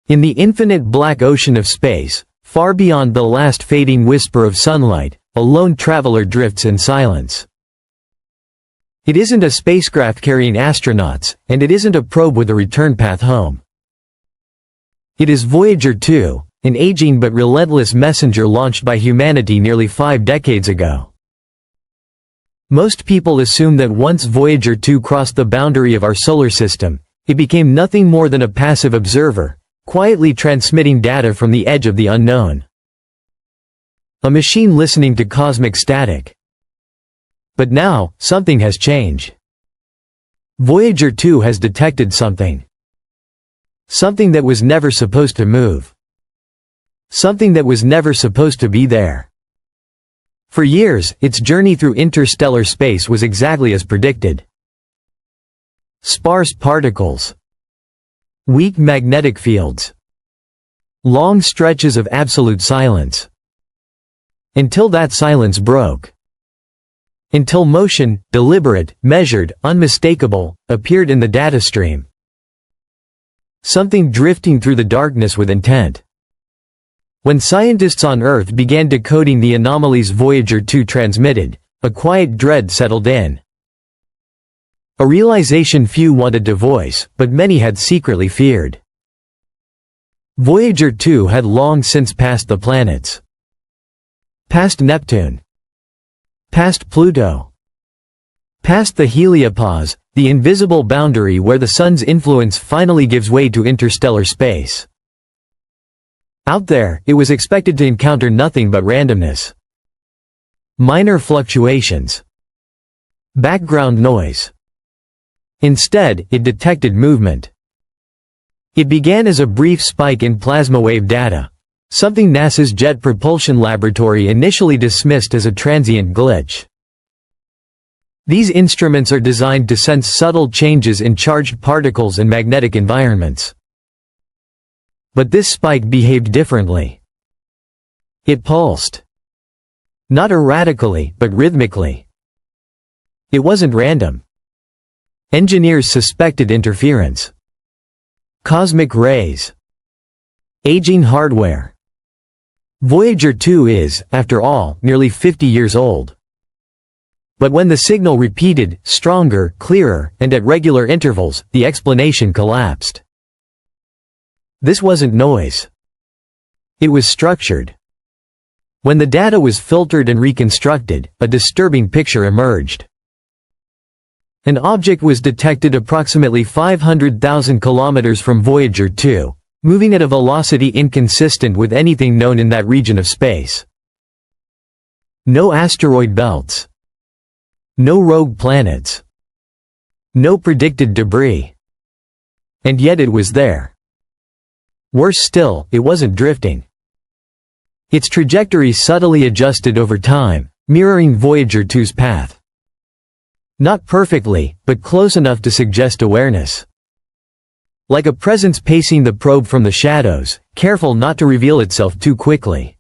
In the infinite black ocean of space, far beyond the last fading whisper of sunlight, a lone traveler drifts in silence. It isn't a spacecraft carrying astronauts, and it isn't a probe with a return path home. It is Voyager 2, an aging but relentless messenger launched by humanity nearly 5 decades ago. Most people assume that once Voyager 2 crossed the boundary of our solar system, it became nothing more than a passive observer, quietly transmitting data from the edge of the unknown. A machine listening to cosmic static. But now, something has changed. Voyager 2 has detected something. Something that was never supposed to move. Something that was never supposed to be there. For years, its journey through interstellar space was exactly as predicted. Sparse particles. Weak magnetic fields. Long stretches of absolute silence. Until that silence broke. Until motion, deliberate, measured, unmistakable, appeared in the data stream. Something drifting through the darkness with intent. When scientists on Earth began decoding the anomalies Voyager 2 transmitted, a quiet dread settled in. A realization few wanted to voice, but many had secretly feared. Voyager 2 had long since passed the planets. Past Neptune. Past Pluto. Past the heliopause, the invisible boundary where the sun's influence finally gives way to interstellar space. Out there, it was expected to encounter nothing but randomness. Minor fluctuations. Background noise. Instead, it detected movement. It began as a brief spike in plasma wave data, something NASA's Jet Propulsion Laboratory initially dismissed as a transient glitch. These instruments are designed to sense subtle changes in charged particles and magnetic environments. But this spike behaved differently. It pulsed. Not erratically, but rhythmically. It wasn't random. Engineers suspected interference. Cosmic rays. Aging hardware. Voyager 2 is, after all, nearly 50 years old. But when the signal repeated, stronger, clearer, and at regular intervals, the explanation collapsed. This wasn't noise. It was structured. When the data was filtered and reconstructed, a disturbing picture emerged. An object was detected approximately 500,000 kilometers from Voyager 2, moving at a velocity inconsistent with anything known in that region of space. No asteroid belts. No rogue planets. No predicted debris. And yet it was there. Worse still, it wasn't drifting. Its trajectory subtly adjusted over time, mirroring Voyager 2's path. Not perfectly, but close enough to suggest awareness. Like a presence pacing the probe from the shadows, careful not to reveal itself too quickly.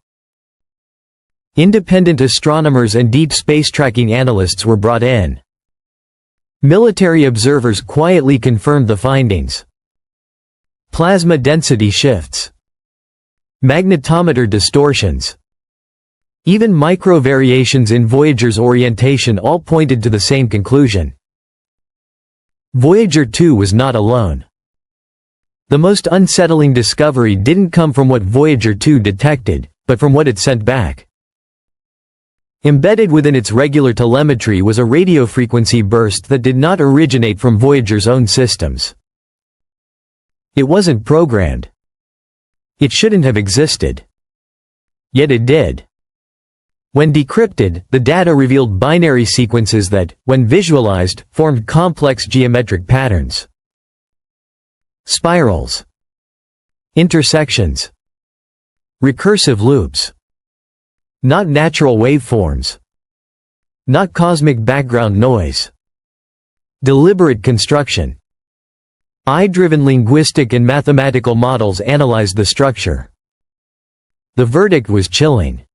Independent astronomers and deep space tracking analysts were brought in. Military observers quietly confirmed the findings. Plasma density shifts. Magnetometer distortions. Even micro-variations in Voyager's orientation all pointed to the same conclusion. Voyager 2 was not alone. The most unsettling discovery didn't come from what Voyager 2 detected, but from what it sent back. Embedded within its regular telemetry was a radio frequency burst that did not originate from Voyager's own systems. It wasn't programmed. It shouldn't have existed. Yet it did. When decrypted, the data revealed binary sequences that, when visualized, formed complex geometric patterns. Spirals. Intersections. Recursive loops. Not natural waveforms. Not cosmic background noise. Deliberate construction. AI-driven linguistic and mathematical models analyzed the structure. The verdict was chilling.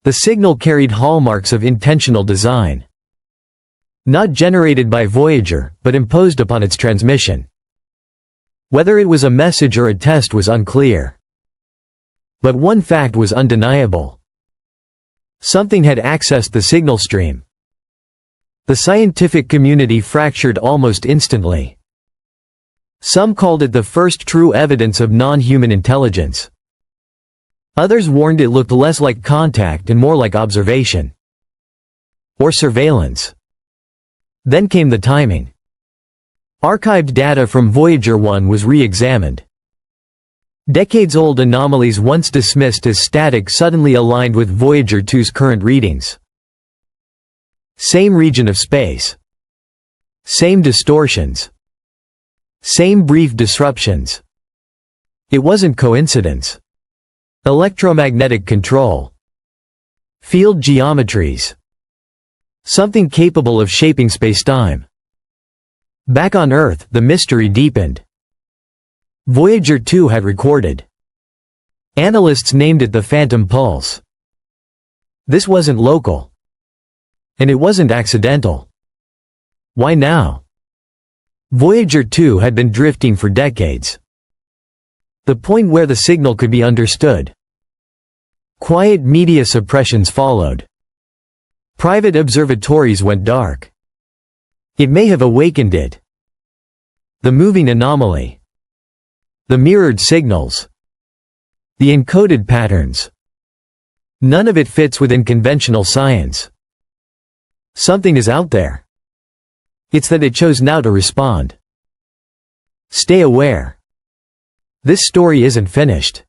The signal carried hallmarks of intentional design. Not generated by Voyager, but imposed upon its transmission. Whether it was a message or a test was unclear. But one fact was undeniable. Something had accessed the signal stream. The scientific community fractured almost instantly. Some called it the first true evidence of non-human intelligence. Others warned it looked less like contact and more like observation. Or surveillance. Then came the timing. Archived data from Voyager 1 was re-examined. Decades-old anomalies once dismissed as static suddenly aligned with Voyager 2's current readings. Same region of space. Same distortions. Same brief disruptions. It wasn't coincidence. Electromagnetic control. Field geometries. Something capable of shaping spacetime. Back on Earth, the mystery deepened. Voyager 2 had recorded. Analysts named it the Phantom Pulse. This wasn't local. And it wasn't accidental. Why now? Voyager 2 had been drifting for decades. The point where the signal could be understood. Quiet media suppressions followed. Private observatories went dark. It may have awakened it. The moving anomaly. The mirrored signals. The encoded patterns. None of it fits within conventional science. Something is out there. It's that it chose now to respond. Stay aware. This story isn't finished.